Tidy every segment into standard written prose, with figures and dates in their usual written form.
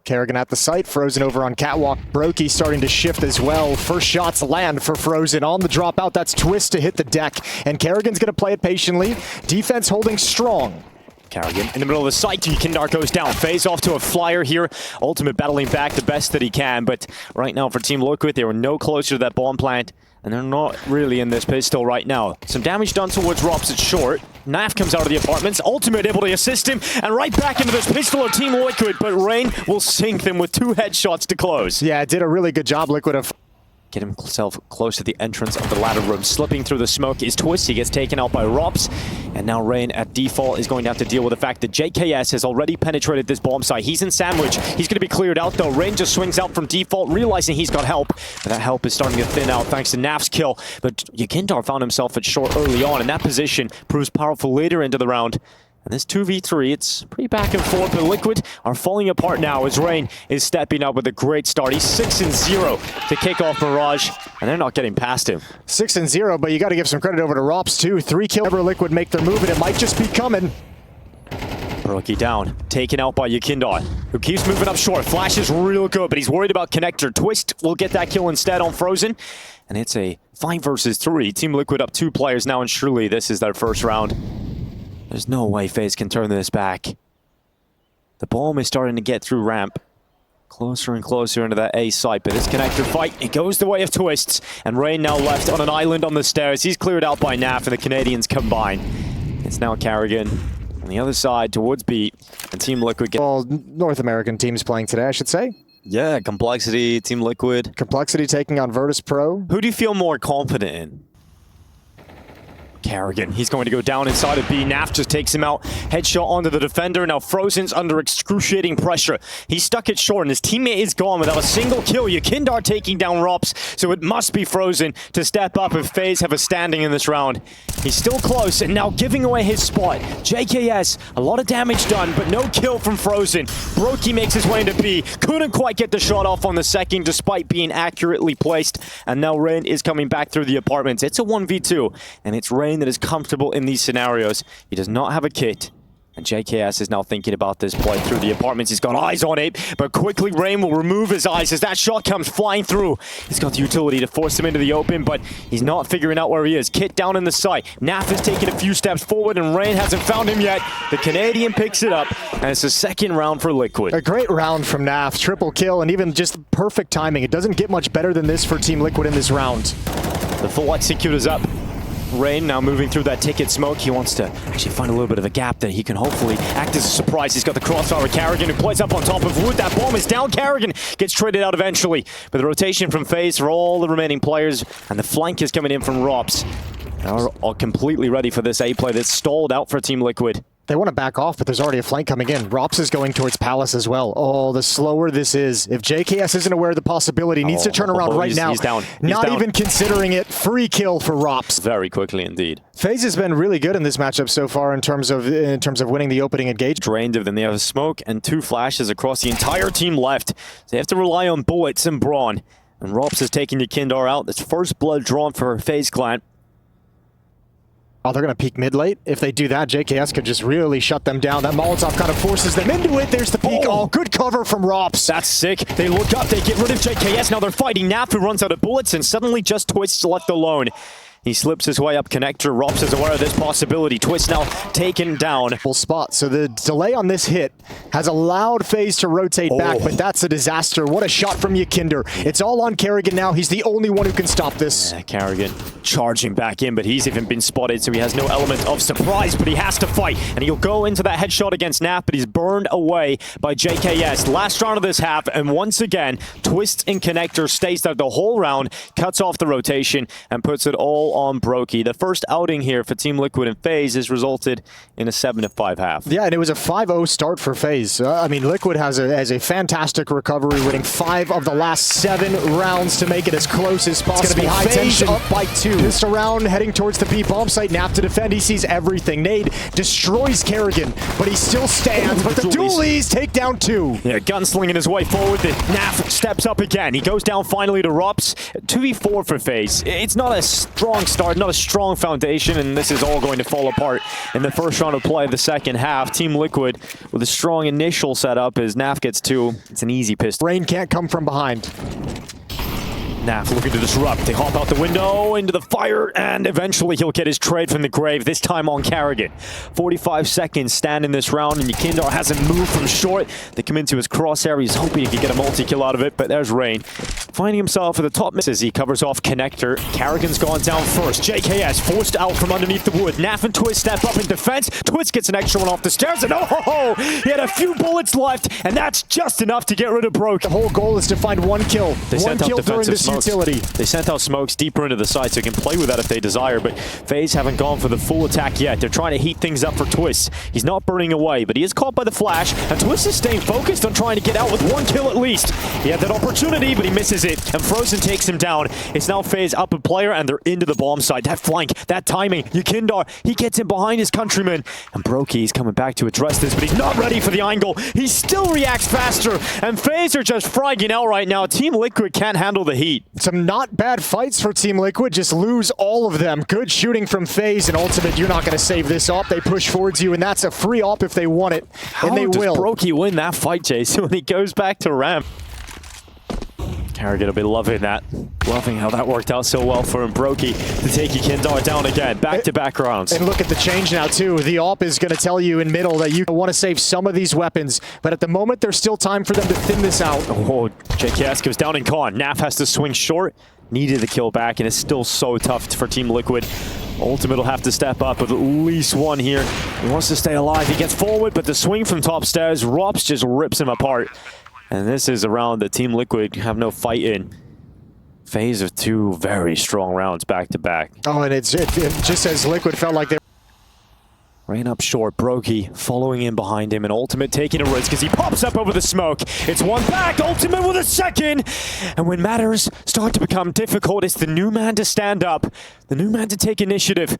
Kerrigan at the site, Frozen over on catwalk. Brokey starting to shift as well. First shots land for Frozen on the dropout. That's Twist to hit the deck, and Kerrigan's going to play it patiently. Defense holding strong. Kerrigan in the middle of the site. Kindar goes down. FaZe off to a flyer here. Ultimate battling back the best that he can, but right now for Team Liquid, they were no closer to that bomb plant, and they're not really in this pistol right now. Some damage done towards Rops. It's short. NaV comes out of the apartments. Ultimate able to assist him, and right back into this pistol of Team Liquid, but Rain will sink them with 2 headshots to close. Yeah, did a really good job, Liquid, of get himself close to the entrance of the ladder room. Slipping through the smoke is Twist. He gets taken out by Rops. And now Rain at default is going to have to deal with the fact that JKS has already penetrated this bomb site. He's in sandwich. He's going to be cleared out though. Rain just swings out from default, realizing he's got help. But that help is starting to thin out thanks to NaV's kill. But Yakindar found himself at short early on, and that position proves powerful later into the round. And this 2v3, it's pretty back and forth, but Liquid are falling apart now as Rain is stepping up with a great start. He's 6-0 to kick off Mirage, and they're not getting past him. 6-0, but you got to give some credit over to Rops too. 3 kills. Ever Liquid make their move, and it might just be coming. Brokey down, taken out by Yakindar, who keeps moving up short. Flash is real good, but he's worried about Connector. Twist will get that kill instead on Frozen, and it's a 5 versus 3. Team Liquid up 2 players now, and surely this is their first round. There's no way FaZe can turn this back. The bomb is starting to get through ramp. Closer and closer into that A site, but this Connector fight, it goes the way of Twists. And Rain now left on an island on the stairs. He's cleared out by NaV, and the Canadians combine. It's now Kerrigan on the other side towards B. And Team Liquid get... Well, North American teams playing today, I should say. Yeah, Complexity, Team Liquid. Complexity taking on Virtus Pro. Who do you feel more confident in? Kerrigan, he's going to go down inside of B. NaV just takes him out. Headshot onto the defender. Now Frozen's under excruciating pressure. He's stuck it short, and his teammate is gone without a single kill. Yakindar taking down Rops, so it must be Frozen to step up if FaZe have a standing in this round. He's still close, and now giving away his spot. JKS, a lot of damage done, but no kill from Frozen. Brokey makes his way into B. Couldn't quite get the shot off on the second, despite being accurately placed. And now Rain is coming back through the apartments. It's a 1v2, and it's Rain that is comfortable in these scenarios. He does not have a kit, and JKS is now thinking about this play through the apartments. He's got eyes on it, but quickly Rain will remove his eyes as that shot comes flying through. He's got the utility to force him into the open, but he's not figuring out where he is. Kit down in the site. NaV is taking a few steps forward, and Rain hasn't found him yet. The Canadian picks it up, and it's the second round for Liquid. A great round from NaV. Triple kill, and even just perfect timing. It doesn't get much better than this for Team Liquid in this round. The full execute is up. Rain now moving through that ticket smoke. He wants to actually find a little bit of a gap that he can hopefully act as a surprise. He's got the crossfire with Kerrigan, who plays up on top of Wood. That bomb is down. Kerrigan gets traded out eventually. But the rotation from FaZe for all the remaining players, and the flank is coming in from Rops. They're all completely ready for this A play that's stalled out for Team Liquid. They want to back off, but there's already a flank coming in. Rops is going towards Palace as well. Oh, the slower this is. If JKS isn't aware of the possibility, needs to turn around right now. He's down. Not even considering it. Free kill for Rops. Very quickly indeed. FaZe has been really good in this matchup so far in terms of winning the opening engagement. Drained of them. They have a smoke and 2 flashes across the entire team left. They have to rely on bullets and brawn. And Rops is taking Yakindar out. That's first blood drawn for FaZe Clan. Oh, they're going to peek mid-late. If they do that, JKS could just really shut them down. That Molotov kind of forces them into it. There's the peek. Oh, good cover from Rops. That's sick. They look up. They get rid of JKS. Now they're fighting NaV, who runs out of bullets, and suddenly just Twists left alone. He slips his way up Connector. Rops is aware of this possibility. Twist now taken down. Full spot. So the delay on this hit has allowed FaZe to rotate back, but that's a disaster. What a shot from Yakindar. It's all on Kerrigan now. He's the only one who can stop this. Yeah, Kerrigan charging back in, but he's even been spotted, so he has no element of surprise, but he has to fight. And he'll go into that headshot against NaV, but he's burned away by JKS. Last round of this half, and once again, Twist and Connector stays there the whole round, cuts off the rotation, and puts it all on Brokey. The first outing here for Team Liquid and FaZe has resulted in a 7-5 half. Yeah, and it was a 5-0 start for FaZe. I mean, Liquid has a fantastic recovery, winning 5 of the last 7 rounds to make it as close as possible. It's going to be high tension. Up by 2. Just around, heading towards the B bomb site. NaV to defend. He sees everything. Nade destroys Kerrigan, but he still stands. But the dualies take down 2. Yeah, gunslinging his way forward. The NaV steps up again. He goes down finally to Rops. 2v4 for FaZe. It's not a strong strong start, not a strong foundation, and this is all going to fall apart in the first round of play of the second half. Team Liquid with a strong initial setup as NaV gets 2. It's an easy pistol. Rain can't come from behind. NaV looking to disrupt. They hop out the window into the fire, and eventually he'll get his trade from the grave, this time on Karrigan. 45 seconds stand in this round, and Yekindar hasn't moved from short. They come into his crosshair. He's hoping he can get a multi-kill out of it, but there's Rain. Finding himself at the top misses. He covers off Connector. Karrigan's gone down first. JKS forced out from underneath the wood. NaV and Twist step up in defense. Twist gets an extra one off the stairs, and oh, he had a few bullets left, and that's just enough to get rid of Broke. The whole goal is to find one kill. One kill during this utility. They sent out smokes deeper into the site, so they can play with that if they desire, but FaZe haven't gone for the full attack yet. They're trying to heat things up for Twist. He's not burning away, but he is caught by the flash, and Twist is staying focused on trying to get out with one kill at least. He had that opportunity, but he misses it, and Frozen takes him down. It's now FaZe up a player, and they're into the bomb site. That flank, that timing, Yekindar, he gets in behind his countryman, and Brokey's coming back to address this, but he's not ready for the angle. He still reacts faster, and FaZe are just fragging out right now. Team Liquid can't handle the heat. Some not bad fights for Team Liquid, just lose all of them. Good shooting from FaZe, and Ultimate, you're not going to save this op. They push forwards you, and that's a free op if they want it, and they will. How does Brokey win that fight, Chase, when he goes back to ramp? Karrigan will be loving that. Loving how that worked out so well for him. Brokey to take Yekindar down again. Back-to-back rounds. And look at the change now, too. The op is going to tell you in middle that you want to save some of these weapons, but at the moment, there's still time for them to thin this out. Oh, JKS goes down in con. NaV has to swing short. Needed the kill back, and it's still so tough for Team Liquid. Ultimate will have to step up with at least one here. He wants to stay alive. He gets forward, but the swing from top stairs, Rops just rips him apart. And this is a round that Team Liquid have no fight in. FaZe of 2 very strong rounds back to back. Oh, and it just as Liquid felt like they Rain up short, Brokey following in behind him, and Ultimate taking a risk as he pops up over the smoke. It's one back, Ultimate with a second! And when matters start to become difficult, it's the new man to stand up, the new man to take initiative.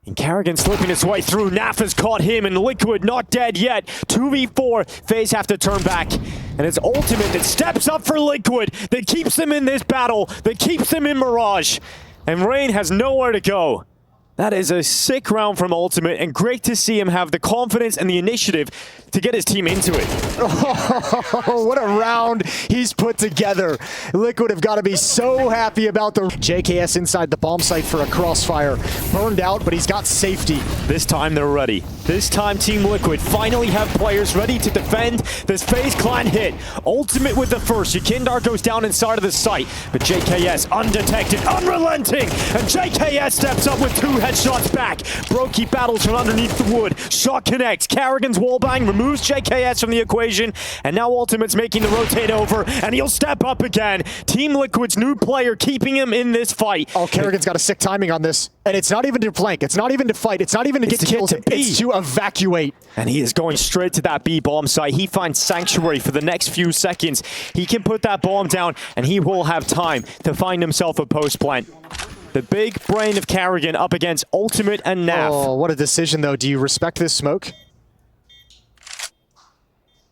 And Karrigan slipping his way through. NaV has caught him, and Liquid not dead yet. 2v4, FaZe have to turn back. And it's Ultimate that steps up for Liquid, that keeps them in this battle, that keeps them in Mirage. And Rain has nowhere to go. That is a sick round from Ultimate, and great to see him have the confidence and the initiative to get his team into it. Oh, what a round he's put together. Liquid have got to be so happy about the JKS inside the bomb site for a crossfire. Burned out, but he's got safety. This time they're ready. This time Team Liquid finally have players ready to defend this FaZe Clan hit. Ultimate with the first. Yekindar goes down inside of the site, but JKS undetected, unrelenting, and JKS steps up with 2 headshots back. Brokey battles from underneath the wood. Shot connects. Karrigan's wallbang removes JKS from the equation, and now Ultimate's making the rotate over, and he'll step up again. Team Liquid's new player keeping him in this fight. Oh, Karrigan's got a sick timing on this. And it's not even to flank. It's not even to fight. It's not even to get kills. It's to evacuate. And he is going straight to that B bomb site. He finds sanctuary for the next few seconds. He can put that bomb down, and he will have time to find himself a post plant. The big brain of Karrigan up against Ultimate and NaV. Oh, what a decision, though. Do you respect this smoke?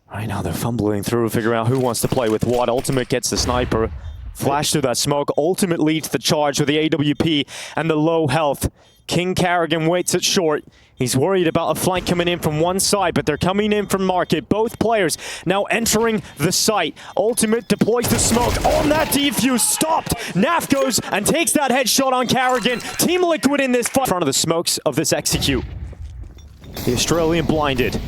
Right now, they're fumbling through, figuring out who wants to play with what. Ultimate gets the sniper. Flash through that smoke. Ultimate leads the charge with the AWP and the low health. King Karrigan waits at short. He's worried about a flank coming in from one side, but they're coming in from market. Both players now entering the site. Ultimate deploys the smoke on that defuse. Stopped. NaV goes and takes that headshot on Karrigan. Team Liquid in this fight. In front of the smokes of this execute. The Australian blinded.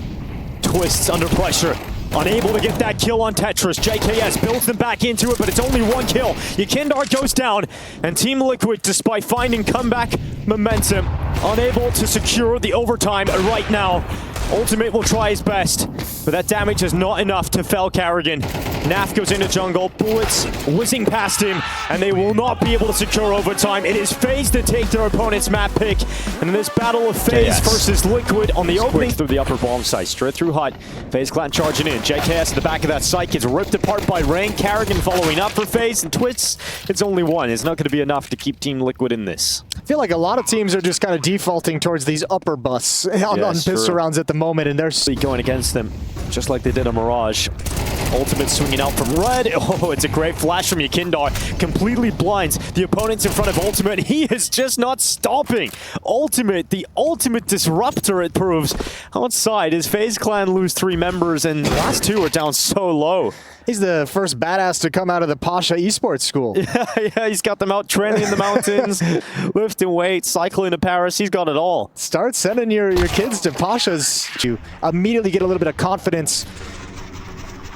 Twists under pressure. Unable to get that kill on Tetris. JKS builds them back into it, but it's only one kill. Yekindar goes down, and Team Liquid, despite finding comeback momentum, unable to secure the overtime right now. Ultimate will try his best, but that damage is not enough to fell Karrigan. NaV goes into jungle, bullets whizzing past him, and they will not be able to secure overtime. It is FaZe to take their opponent's map pick, and in this battle of FaZe versus Liquid on the opening through the upper bomb site, straight through hut. FaZe Clan charging in. JKS at the back of that site gets ripped apart by Rain. Karrigan following up for FaZe, and Twists, it's only one. It's not going to be enough to keep Team Liquid in this. I feel like a lot of teams are just kind of defaulting towards these upper busts on pistol rounds at the moment, and they're going against them, just like they did on Mirage. Ultimate swinging out from red. Oh, it's a great flash from Yakindar. Completely blinds the opponents in front of Ultimate. He is just not stopping. Ultimate, the ultimate disruptor, it proves. Outside, his FaZe Clan lose 3 members, and the last 2 are down so low. He's the first badass to come out of the Pasha esports school. Yeah, he's got them out training in the mountains, lifting weights, cycling to Paris. He's got it all. Start sending your kids to Pasha's. You immediately get a little bit of confidence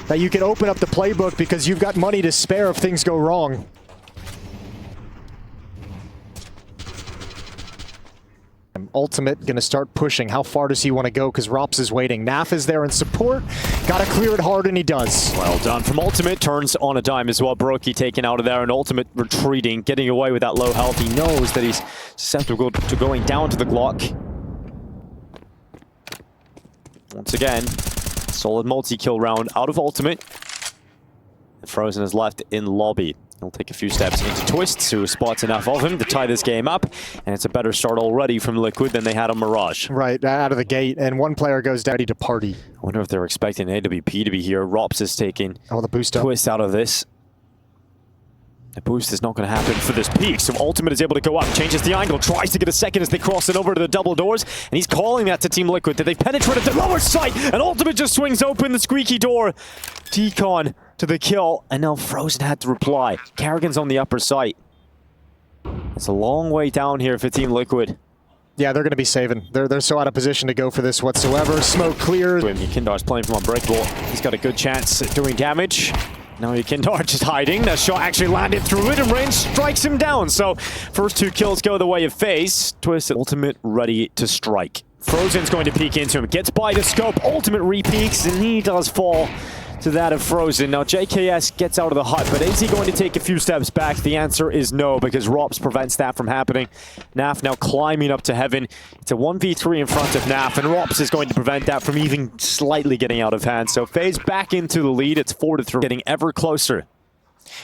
that you can open up the playbook because you've got money to spare if things go wrong. Ultimate gonna start pushing. How far does he want to go? Because Rops is waiting. Naf is there in support. Gotta clear it hard, and he does. Well done from Ultimate. Turns on a dime as well. Brokey taken out of there, and Ultimate retreating, getting away with that low health. He knows that he's susceptible to going down to the Glock. Once again, solid multi-kill round out of Ultimate. Frozen is left in lobby. He'll take a few steps into Twists, who spots enough of him to tie this game up. And it's a better start already from Liquid than they had on Mirage. Right, out of the gate. And one player goes down to party. I wonder if they're expecting AWP to be here. Rops is taking the boost up. Twist out of this. The boost is not going to happen for this peak, so Ultimate is able to go up, changes the angle, tries to get a second as they cross it over to the double doors, and he's calling that to Team Liquid, that they've penetrated the lower site, and Ultimate just swings open the squeaky door. Decon to the kill, and now Frozen had to reply. Karrigan's on the upper site. It's a long way down here for Team Liquid. Yeah, they're going to be saving. They're so out of position to go for this whatsoever. Smoke clear. Yakindar's playing from Unbreakable. He's got a good chance at doing damage. Now Yakindar just hiding. That shot actually landed through it, and Rain strikes him down. So first 2 kills go the way of FaZe. Twist Ultimate ready to strike. Frozen's going to peek into him. Gets by the scope. Ultimate re-peeks, and he does fall to that of Frozen. Now JKS gets out of the hut, but is he going to take a few steps back? The answer is no, because Rops prevents that from happening. Naf now climbing up to heaven. It's a 1v3 in front of Naf, and Rops is going to prevent that from even slightly getting out of hand. So FaZe back into the lead. It's 4-3, getting ever closer.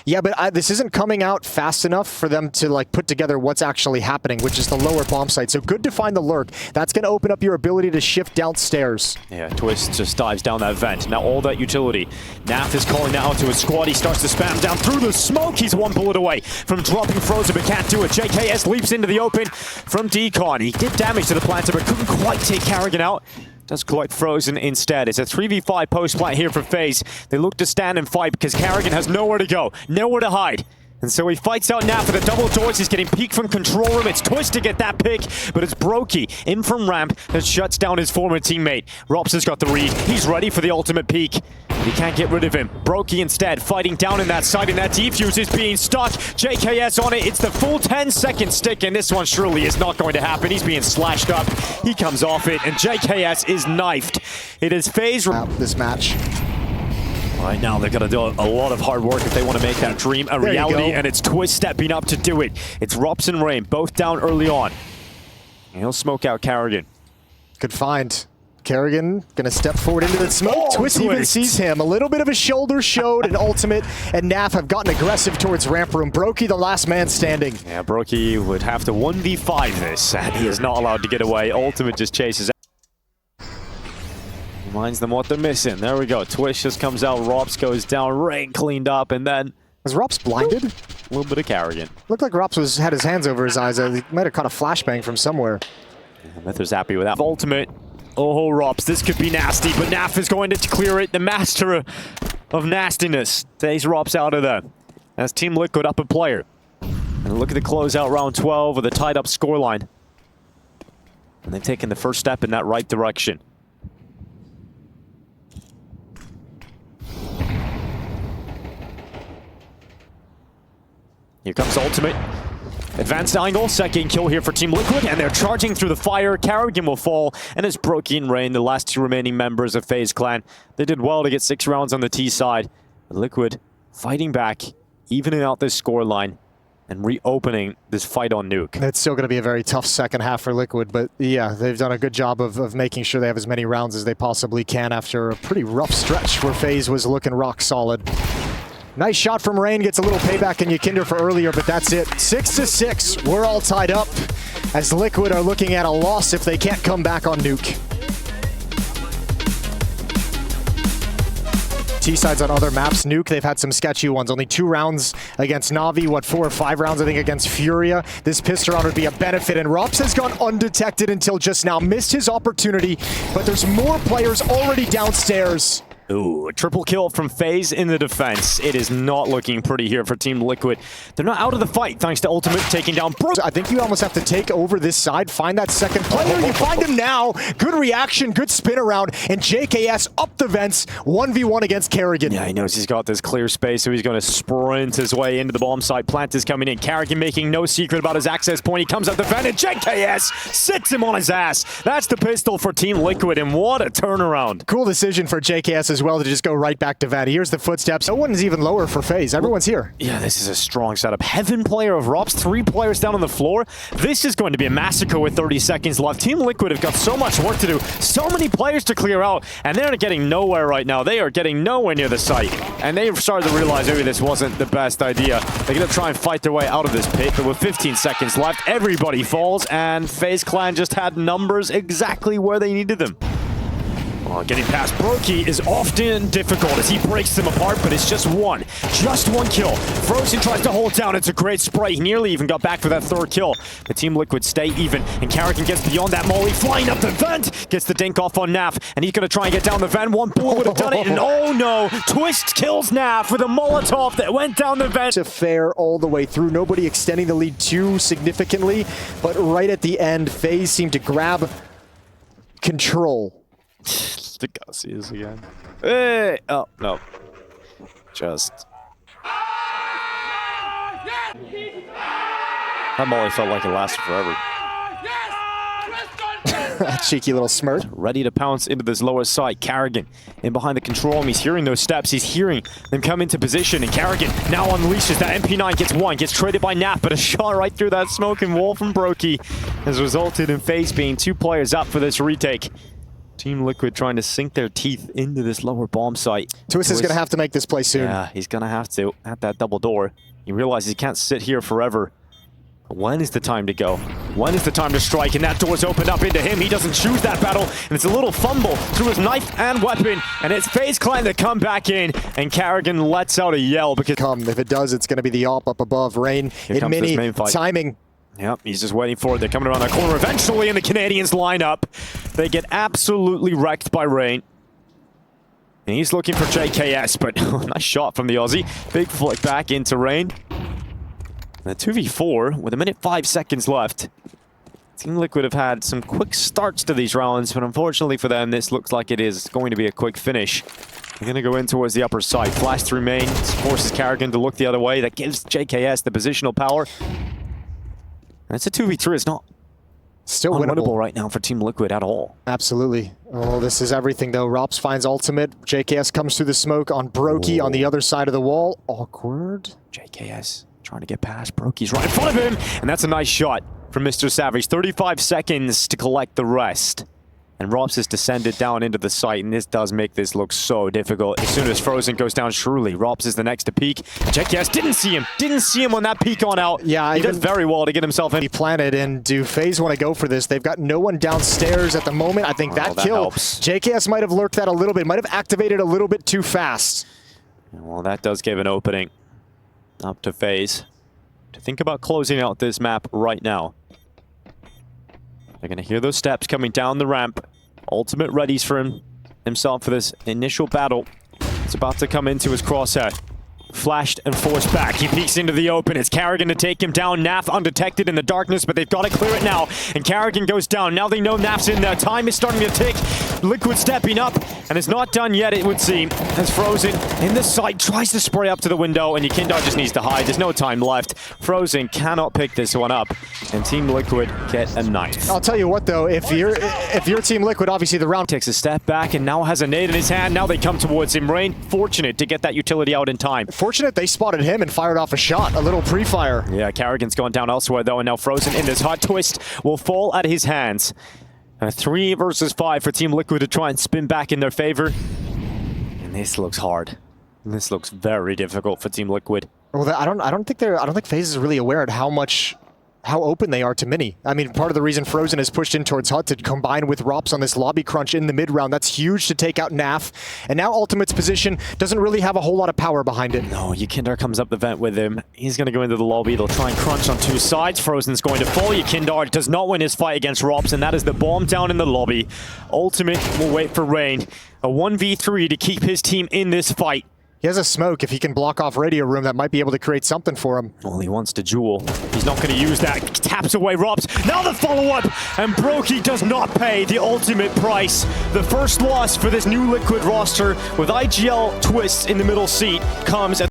Yeah, but this isn't coming out fast enough for them to like put together what's actually happening, which is the lower bomb site. So good to find the lurk. That's going to open up your ability to shift downstairs. Yeah, Twist just dives down that vent. Now all that utility. Naf is calling that out to his squad. He starts to spam down through the smoke. He's 1 bullet away from dropping Frozen, but can't do it. JKS leaps into the open from Decon. He did damage to the planter, but couldn't quite take Karrigan out. Does collect Frozen instead. It's a 3v5 post-plant here for FaZe. They look to stand and fight because Karrigan has nowhere to go, nowhere to hide. And so he fights out now for the double doors. He's getting peeked from control room. It's Twist to get that pick, but it's Brokey in from ramp that shuts down his former teammate. Rops has got the read. He's ready for the ultimate peek. He can't get rid of him. Brokey instead fighting down in that side, and that defuse is being stuck. JKS on it. It's the full 10-second stick, and this one surely is not going to happen. He's being slashed up. He comes off it, and JKS is knifed. It is FaZe out this match. Right now, they're going to do a lot of hard work if they want to make that dream a reality, and it's Twist stepping up to do it. It's Rops and Rain, both down early on. And he'll smoke out Karrigan. Good find. Karrigan gonna step forward into the smoke. Twist even sees him. A little bit of a shoulder showed, and Ultimate and Naf have gotten aggressive towards ramp room. Brokey, the last man standing. Yeah, Brokey would have to 1v5 this, and he is not allowed to get away. Ultimate just chases out. Reminds them what they're missing. There we go. Twist just comes out. Rops goes down. Rain cleaned up, and then... Was Rops blinded? A little bit of Karrigan. Looked like Rops had his hands over his eyes. He might have caught a flashbang from somewhere. Yeah, Myther's happy with that. Ultimate. Oh, Rops, this could be nasty, but Naf is going to clear it. The master of nastiness takes Rops out of there. That's Team Liquid up a player. And look at the closeout round 12 with a tied-up scoreline. And they've taken the first step in that right direction. Here comes Ultimate. Advanced angle, second kill here for Team Liquid, and they're charging through the fire. Karrigan will fall, and it's Brokey and Rain, the last 2 remaining members of FaZe Clan. They did well to get 6 rounds on the T side. But Liquid fighting back, evening out this scoreline, and reopening this fight on Nuke. It's still going to be a very tough second half for Liquid, but yeah, they've done a good job of making sure they have as many rounds as they possibly can after a pretty rough stretch where FaZe was looking rock solid. Nice shot from Rain, gets a little payback in Yakinder for earlier, but that's it. 6-6, we're all tied up as Liquid are looking at a loss if they can't come back on Nuke. T-sides on other maps. Nuke, they've had some sketchy ones. Only 2 rounds against Navi, what, 4 or 5 rounds, I think, against Furia. This pistol round would be a benefit, and Rops has gone undetected until just now. Missed his opportunity, but there's more players already downstairs. Ooh, a triple kill from FaZe in the defense. It is not looking pretty here for Team Liquid. They're not out of the fight thanks to Ultimate taking down Brook. I think you almost have to take over this side, find that second player. You find him now. Good reaction, good spin around, and JKS up the vents, 1v1 against Karrigan. Yeah, he knows he's got this clear space, so he's going to sprint his way into the bomb site. Plant is coming in. Karrigan making no secret about his access point. He comes up the vent, and JKS sits him on his ass. That's the pistol for Team Liquid, and what a turnaround. Cool decision for JKS as well to just go right back to Vant. Here's the footsteps. No one's even lower for FaZe. Everyone's here. Yeah, this is a strong setup. Heaven player of Rops, 3 players down on the floor. This is going to be a massacre with 30 seconds left. Team Liquid have got so much work to do, so many players to clear out, and they're getting nowhere right now. They are getting nowhere near the site, and they've started to realize maybe this wasn't the best idea. They're going to try and fight their way out of this pit, but with 15 seconds left, everybody falls, and FaZe Clan just had numbers exactly where they needed them. Well, getting past Brokey is often difficult as he breaks them apart, but it's just one kill. Frozen tries to hold down. It's a great spray. He nearly even got back for that 3rd kill. The Team Liquid stay even, and Karrigan gets beyond that molly, flying up the vent, gets the dink off on Naf, and he's going to try and get down the vent. One bullet would have done it, and oh no, Twist kills Naf with a Molotov that went down the vent. It's a fair all the way through. Nobody extending the lead too significantly, but right at the end, FaZe seemed to grab control. The gotta see this again. Hey! Oh, no. Just. That molly felt like it lasted forever. That cheeky little smirk. Ready to pounce into this lower side. Karrigan in behind the control room. He's hearing those steps. He's hearing them come into position. And Karrigan now unleashes that MP9. Gets one. Gets traded by Nap. But a shot right through that smoking wall from Brokey has resulted in FaZe being 2 players up for this retake. Team Liquid trying to sink their teeth into this lower bomb site. Twist is going to have to make this play soon. Yeah, he's going to have to at that double door. He realizes he can't sit here forever. When is the time to go? When is the time to strike? And that door's opened up into him. He doesn't choose that battle, and it's a little fumble through his knife and weapon, and it's FaZe Clan that come back in, and Karrigan lets out a yell because... If it does, it's going to be the op up above. Rain in mini timing. Yep, he's just waiting for it. They're coming around that corner eventually, and the Canadians line up. They get absolutely wrecked by Rain. And he's looking for JKS, but nice shot from the Aussie. Big flick back into Rain. And a 2v4 with 1:05 seconds left. Team Liquid have had some quick starts to these rounds, but unfortunately for them, this looks like it is going to be a quick finish. They're going to go in towards the upper side. Flash through main, forces Karrigan to look the other way. That gives JKS the positional power. That's a 2v3. It's not still unwinnable right now for Team Liquid at all. Absolutely. Oh, this is everything, though. Rops finds ultimate. JKS comes through the smoke on Brokey on the other side of the wall. Awkward. JKS trying to get past. Brokey's right in front of him. And that's a nice shot from Mr. Savage. 35 seconds to collect the rest. And Rops has descended down into the site, and this does make this look so difficult. As soon as Frozen goes down, surely Rops is the next to peek. JKS didn't see him on that peek on out. Yeah, he did very well to get himself in. He planted, and do FaZe want to go for this? They've got no one downstairs at the moment. I think that kill, helps. JKS might have lurked that a little bit, might have activated a little bit too fast. Well, that does give an opening up to FaZe to think about closing out this map right now. They're going to hear those steps coming down the ramp. Ultimate readies for himself for this initial battle. It's about to come into his crosshair. Flashed and forced back. He peeks into the open. It's Karrigan to take him down. Naf undetected in the darkness, but they've got to clear it now. And Karrigan goes down. Now they know Naf's in there. Time is starting to tick. Liquid stepping up, and it's not done yet, it would seem. As Frozen in the side tries to spray up to the window, and Yekindar just needs to hide. There's no time left. Frozen cannot pick this one up, and Team Liquid get a knife. I'll tell you what, though, if you're Team Liquid, obviously the round takes a step back and now has a nade in his hand. Now they come towards him. Rain, fortunate to get that utility out in time. Fortunate they spotted him and fired off a shot, a little pre-fire. Yeah, Karrigan's gone down elsewhere, though, and now Frozen in this hot twist will fall at his hands. A 3 versus 5 for Team Liquid to try and spin back in their favor. And this looks hard. This looks very difficult for Team Liquid. Well, I don't think FaZe is really aware of how much how open they are to Mini. I mean, part of the reason Frozen is pushed in towards Hut to combine with Rops on this lobby crunch in the mid round, that's huge to take out NaV. And now Ultimate's position doesn't really have a whole lot of power behind it. No, Yukindar comes up the vent with him. He's going to go into the lobby. They'll try and crunch on two sides. Frozen's going to fall. Yukindar does not win his fight against Rops, and that is the bomb down in the lobby. Ultimate will wait for Rain. A 1v3 to keep his team in this fight. He has a smoke. If he can block off Radio Room, that might be able to create something for him. Well, he wants to jewel. He's not going to use that. Taps away Rops. Now the follow-up, and Brokey does not pay the ultimate price. The first loss for this new Liquid roster with IGL Twists in the middle seat comes at